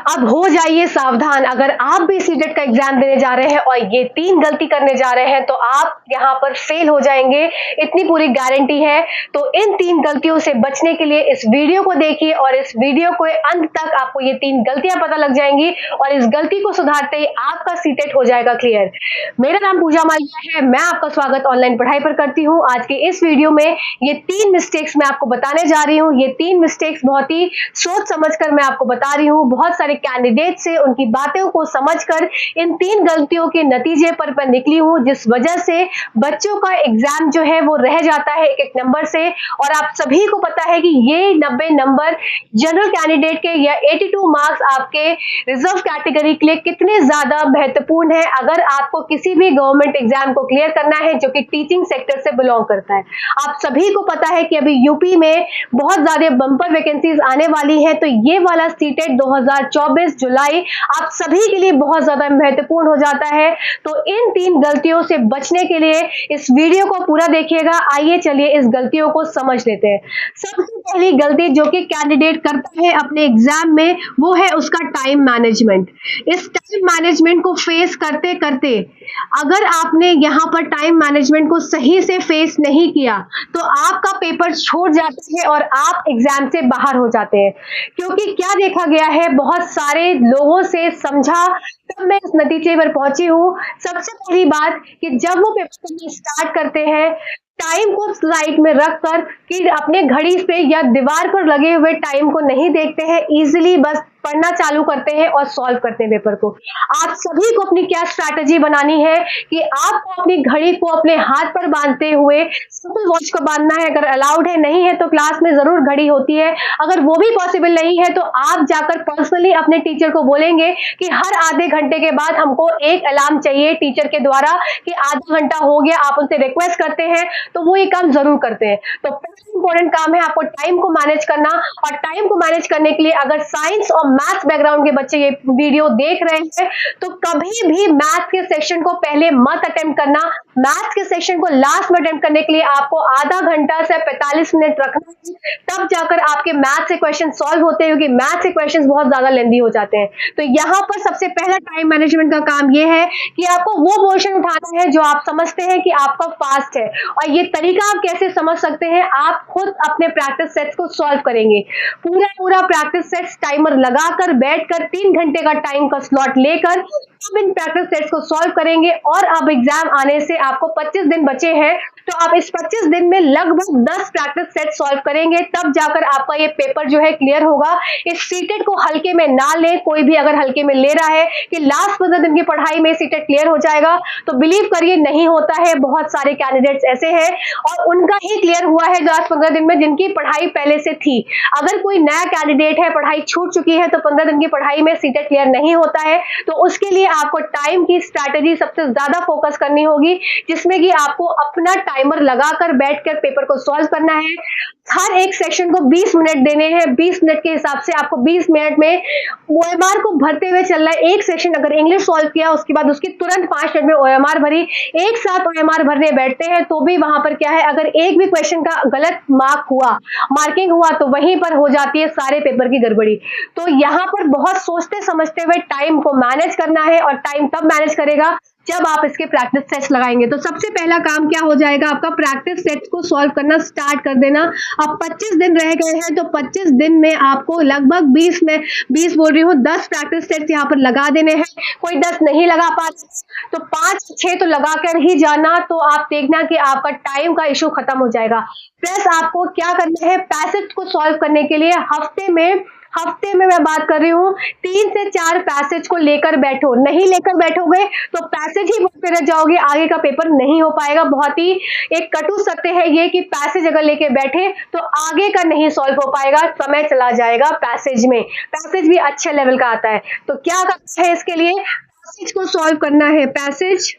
अब हो जाइए सावधान, अगर आप भी सीटेट का एग्जाम देने जा रहे हैं और ये 3 गलती करने जा रहे हैं तो आप यहाँ पर फेल हो जाएंगे, इतनी पूरी गारंटी है। तो इन 3 गलतियों से बचने के लिए इस वीडियो को देखिए और इस वीडियो के अंत तक आपको ये 3 गलतियां पता लग जाएंगी और इस गलती को सुधारते ही आपका सीटेट हो जाएगा क्लियर। मेरा नाम पूजा मालिया है, मैं आपका स्वागत ऑनलाइन पढ़ाई पर करती हूँ। आज के इस वीडियो में ये 3 मिस्टेक्स मैं आपको बताने जा रही हूँ। ये 3 मिस्टेक्स बहुत ही सोच समझकर मैं आपको बता रही हूँ। बहुत सारे कैंडिडेट से उनकी बातों को समझकर इन 3 गलतियों के नतीजे पर मैं निकली हूँ, जिस वजह से बच्चों का एग्जाम जो है वो रह जाता है एक एक नंबर से। और आप सभी को पता है कि ये 90 नंबर जनरल कैंडिडेट के या 82 मार्क्स आपके रिजर्व कैटेगरी के लिए कितने ज्यादा महत्वपूर्ण है अगर आपको किसी भी गवर्नमेंट एग्जाम को क्लियर करना है जो कि टीचिंग सेक्टर से बिलोंग करता है। आप सभी को पता है कि अभी यूपी में बहुत ज्यादा बम्पर वैकेंसीज आने वाली है, तो ये वाला सीटेट 2024 जुलाई आप सभी के लिए बहुत ज्यादा महत्वपूर्ण हो जाता है। तो इन 3 गलतियों से बचने के लिए इस वीडियो को पूरा देखिएगा। आइए चलिए इस गलतियों को समझ लेते हैं। सबसे पहली गलती जो कि कैंडिडेट करता है अपने एग्जाम में वो है उसका टाइम मैनेजमेंट। इस टाइम मैनेजमेंट को फेस करते करते अगर आपने यहाँ पर टाइम मैनेजमेंट को सही से फेस नहीं किया तो आपका पेपर छूट जाता है और आप एग्जाम से बाहर हो जाते हैं। क्योंकि क्या देखा गया है, बहुत सारे लोगों से समझा तब मैं इस नतीजे पर पहुंची हूँ। सबसे पहली बात कि जब वो पेपर करना स्टार्ट करते हैं, टाइम को स्लाइड में रखकर कि अपने घड़ी पे या दीवार पर लगे हुए टाइम को नहीं देखते हैं, इजीली बस पढ़ना चालू करते हैं और सॉल्व करते हैं पेपर को। आप सभी को अपनी क्या स्ट्रैटेजी बनानी है कि आपको अपनी घड़ी को अपने हाथ पर बांधते हुए सिंपल वॉच को बांधना है। अगर अलाउड है, नहीं है तो क्लास में जरूर घड़ी होती है। अगर वो भी पॉसिबल नहीं है तो आप जाकर पर्सनली अपने टीचर को बोलेंगे कि हर आधे घंटे के बाद हमको एक अलार्म चाहिए टीचर के द्वारा कि आधा घंटा हो गया। आप उनसे रिक्वेस्ट करते हैं तो वो ये काम जरूर करते हैं। तो पहला इंपॉर्टेंट काम है आपको टाइम को मैनेज करना। और टाइम को मैनेज करने के लिए अगर साइंस और मैथ्स बैकग्राउंड के बच्चे ये वीडियो देख रहे हैं तो कभी भी मैथ्स के सेक्शन को पहले मत अटेम्प्ट करना। मैथ्स के सेक्शन को लास्ट में अटेम्प्ट करने के लिए आपको आधा घंटा से 45 मिनट रखना है, तब जाकर आपके मैथ्स के क्वेश्चन सॉल्व होते हैं, क्योंकि मैथ्स के क्वेश्चन बहुत ज्यादा लेंदी हो जाते हैं। तो यहाँ पर सबसे पहला टाइम मैनेजमेंट का काम यह है कि आपको वो पोर्शन उठाना है जो आप समझते हैं कि आपका फास्ट है। और ये तरीका आप कैसे समझ सकते हैं, आप खुद अपने प्रैक्टिस सेट्स को सॉल्व करेंगे। पूरा प्रैक्टिस सेट्स टाइमर लगाकर बैठकर 3 घंटे का टाइम का स्लॉट लेकर अब इन प्रैक्टिस सेट्स को सॉल्व करेंगे। और अब एग्जाम आने से आपको 25 दिन बचे हैं, तो आप इस 25 दिन में लगभग 10 प्रैक्टिस सेट सॉल्व करेंगे, तब जाकर आपका ये पेपर जो है क्लियर होगा। इस सीटेट को हल्के में ना लें। कोई भी अगर हल्के में ले रहा है कि लास्ट 15 दिन की पढ़ाई में सीटेट क्लियर हो जाएगा, तो बिलीव करिए नहीं होता है। बहुत सारे कैंडिडेट्स ऐसे हैं और उनका ही क्लियर हुआ है लास्ट 15 दिन में जिनकी पढ़ाई पहले से थी। अगर कोई नया कैंडिडेट है, पढ़ाई छूट चुकी है, तो 15 दिन की पढ़ाई में सीटेट क्लियर नहीं होता है। तो उसके लिए आपको टाइम की स्ट्रैटेजी सबसे ज्यादा फोकस करनी होगी, जिसमें कि आपको अपना टाइमर लगाकर बैठकर पेपर को सॉल्व करना है। हर एक सेक्शन को 20 मिनट देने हैं। 20 मिनट के हिसाब से आपको 20 मिनट में ओएमआर को भरते हुए चलना है। एक सेक्शन अगर इंग्लिश सॉल्व किया, उसके बाद उसकी तुरंत 5 मिनट में ओएमआर भरी। एक साथ ओएमआर भरने बैठते हैं तो भी वहां पर क्या है, अगर एक भी क्वेश्चन का गलत मार्किंग हुआ तो वहीं पर हो जाती है सारे पेपर की गड़बड़ी। तो यहाँ पर बहुत सोचते समझते हुए टाइम को मैनेज करना है, और टाइम तब मैनेज करेगा जब आप इसके प्रैक्टिस सेट्स लगाएंगे। तो सबसे पहला काम क्या हो जाएगा, आपका प्रैक्टिस सेट्स को सॉल्व करना स्टार्ट कर देना। अब 25 दिन रह गए हैं, तो 25 दिन में आपको लगभग 20 बोल रही हूँ 10 प्रैक्टिस सेट्स यहाँ पर लगा देने हैं। कोई 10 नहीं लगा पाता तो 5-6 तो लगा कर ही जाना। तो आप देखना कि आपका टाइम का इशू खत्म हो जाएगा। प्लस आपको क्या करना है, पैसेज को सॉल्व करने के लिए हफ्ते में मैं बात कर रही हूँ 3 से 4 पैसेज को लेकर बैठो। नहीं लेकर बैठोगे तो पैसेज ही पढ़ते रह जाओगे, आगे का पेपर नहीं हो पाएगा। बहुत ही एक कटु सत्य है ये कि पैसेज अगर लेके बैठे तो आगे का नहीं सॉल्व हो पाएगा, समय चला जाएगा पैसेज में। पैसेज भी अच्छे लेवल का आता है। तो क्या करना है, इसके लिए पैसेज को सॉल्व करना है। पैसेज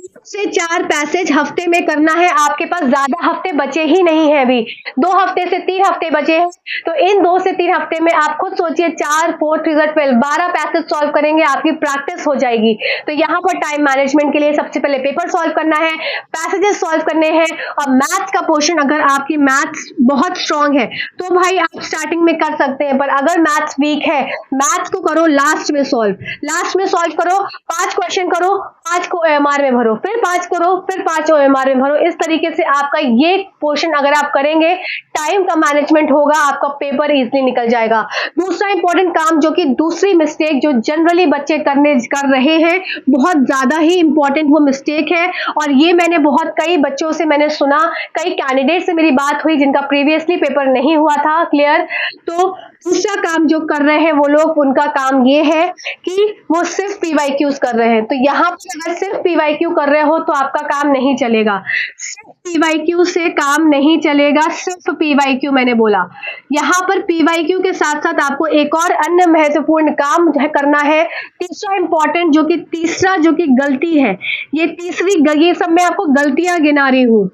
से 4 पैसेज हफ्ते में करना है। आपके पास ज्यादा हफ्ते बचे ही नहीं है अभी, 2 हफ्ते से 3 हफ्ते बचे हैं। तो इन 2 से 3 हफ्ते में आप खुद सोचिए 4 4 3 12 12 पैसेज सॉल्व करेंगे, आपकी प्रैक्टिस हो जाएगी। तो यहाँ पर टाइम मैनेजमेंट के लिए सबसे पहले पेपर सॉल्व करना है, पैसेजेस सॉल्व करने हैं। और मैथ्स का पोर्शन, अगर आपकी मैथ्स बहुत स्ट्रांग है तो भाई आप स्टार्टिंग में कर सकते हैं, पर अगर मैथ्स वीक है, मैथ्स को करो लास्ट में सॉल्व। लास्ट में सॉल्व करो, 5 क्वेश्चन करो, 5 को ओएमआर में भरो, फिर 5 करो, फिर 5 ओएमआर में भरो। इस तरीके से आपका ये पोर्शन अगर आप करेंगे, टाइम का मैनेजमेंट होगा, आपका पेपर इजीली निकल जाएगा। दूसरा इंपॉर्टेंट काम, जो कि दूसरी मिस्टेक जो जनरली बच्चे कर रहे हैं, बहुत ज्यादा ही इंपॉर्टेंट वो मिस्टेक है। और ये मैंने बहुत कई बच्चों से मैंने सुना, कई कैंडिडेट से मेरी बात हुई जिनका प्रीवियसली पेपर नहीं हुआ था क्लियर। तो दूसरा काम जो कर रहे हैं वो लोग, उनका काम ये है कि वो सिर्फ पीवाईक्यूज कर रहे हैं। तो यहाँ पर अगर सिर्फ पीवाईक्यू कर रहे हो तो आपका काम नहीं चलेगा। सिर्फ पीवाईक्यू से काम नहीं चलेगा, सिर्फ पीवाईक्यू मैंने बोला। यहाँ पर पीवाईक्यू के साथ साथ आपको एक और अन्य महत्वपूर्ण काम करना है। तीसरा इंपॉर्टेंट, तीसरा जो कि गलती है, ये सब मैं आपको गलतियां गिना रही हूं,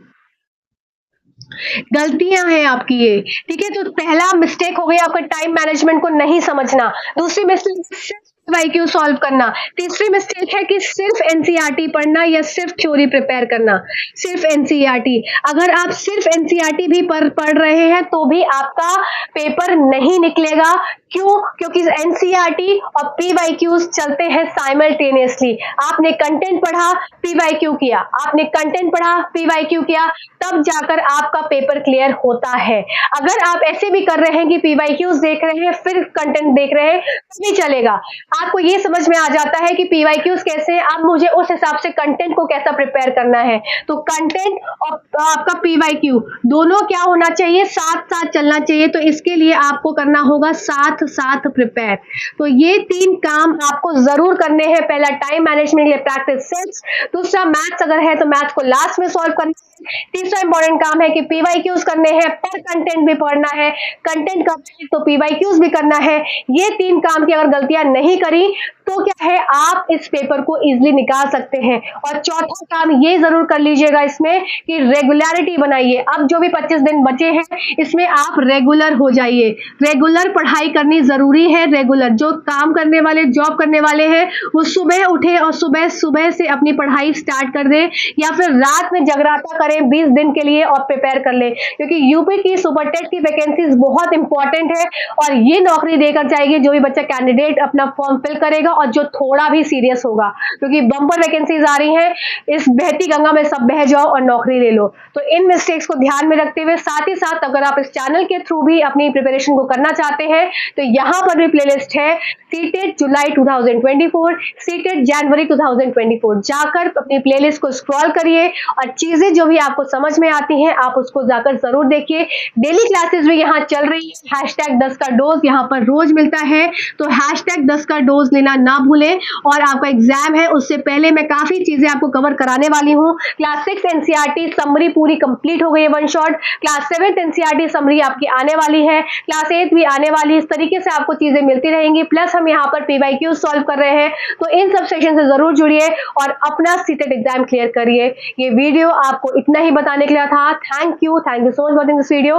गलतियां हैं आपकी ये, ठीक है। तो पहला मिस्टेक हो गया आपका टाइम मैनेजमेंट को नहीं समझना। दूसरी मिस्टेक वाईक्यू सॉल्व करना। तीसरी मिस्टेक है कि सिर्फ एनसीईआरटी पढ़ना या सिर्फ थ्योरी प्रिपेयर करना, सिर्फ एनसीईआरटी। अगर आप सिर्फ एनसीईआरटी भी पढ़ रहे हैं तो भी आपका पेपर नहीं निकलेगा। क्यों? क्योंकि एनसीईआरटी और पीवाईक्यूज चलते हैं साइमल्टेनियसली। आपने कंटेंट पढ़ा, पीवाईक्यू किया, आपने कंटेंट पढ़ा, पीवाईक्यू किया, तब जाकर आपका पेपर क्लियर होता है। अगर आप ऐसे भी कर रहे हैं कि पीवाईक्यूज देख रहे हैं फिर कंटेंट देख रहे हैं तो भी चलेगा। आपको ये समझ में आ जाता है कि पीवाईक्यूज कैसे हैं, अब मुझे उस हिसाब से कंटेंट को कैसा प्रिपेयर करना है। तो कंटेंट और आपका पीवाईक्यू दोनों क्या होना चाहिए, साथ साथ चलना चाहिए। तो इसके लिए आपको करना होगा साथ साथ प्रिपेयर। तो ये 3 काम आपको जरूर करने हैं। पहला टाइम मैनेजमेंट के लिए प्रैक्टिस सेट्स, दूसरा मैथ्स अगर है तो मैथ्स को लास्ट में सॉल्व करना है, तीसरा इंपॉर्टेंट काम है कि पीवाईक्यूज करने हैं, पर कंटेंट भी पढ़ना है, कंटेंट का तो पीवाईक्यूज भी करना है। ये 3 काम की अगर गलतियां नहीं करी तो क्या है, आप इस पेपर को इजीली निकाल सकते हैं। और चौथा काम ये जरूर कर लीजिएगा इसमें कि रेगुलरिटी बनाइए। अब जो भी 25 दिन बचे हैं इसमें आप रेगुलर हो जाइए। रेगुलर पढ़ाई करनी जरूरी है। रेगुलर जो काम करने वाले, जॉब करने वाले हैं, वो सुबह उठे और सुबह सुबह से अपनी पढ़ाई स्टार्ट कर दे, या फिर रात में जगराता करें 20 दिन के लिए और प्रिपेयर कर ले। क्योंकि यूपी की सुपर टेट की वैकेंसीज बहुत इंपॉर्टेंट है और ये नौकरी देकर जाएगी जो भी बच्चा कैंडिडेट अपना फॉर्म फिल करेगा और जो थोड़ा भी सीरियस होगा। क्योंकि बम्पर वैकेंसीज आ रही हैं, इस बहती गंगा में सब बह जाओ और नौकरी ले लो। तो इन मिस्टेक्स को ध्यान में रखते हुए, साथ ही साथ अगर आप इस चैनल के थ्रू भी अपनी प्रिपरेशन को करना चाहते हैं तो यहाँ पर भी प्लेलिस्ट है, सीटेट जुलाई 2024, सीटेट जनवरी 2024। जाकर अपनी प्लेलिस्ट को स्क्रॉल करिए और चीजें जो भी आपको समझ में आती हैं आप उसको जाकर जरूर देखिए। डेली क्लासेस भी यहाँ चल रही है। हैशटैग 10 का डोज यहाँ पर रोज मिलता है, तो हैशटैग 10 का डोज लेना ना भूलें। और आपका एग्जाम है उससे पहले मैं काफी चीजें आपको कवर कराने वाली हूँ। क्लास 6 एनसीईआरटी समरी पूरी कंप्लीट हो गई है, 1 शॉट। क्लास 7 एनसीईआरटी समरी आपकी आने वाली है, क्लास 8 भी आने वाली है। इस तरीके से आपको चीजें मिलती रहेंगी। प्लस हम यहाँ पर पीवाईक्यू सॉल्व कर रहे हैं, तो इन सब सेक्शन से जरूर जुड़िए और अपना सीटेट एग्जाम क्लियर करिए। ये वीडियो आपको इतना ही बताने के लिए था। Thank you so much watching this video.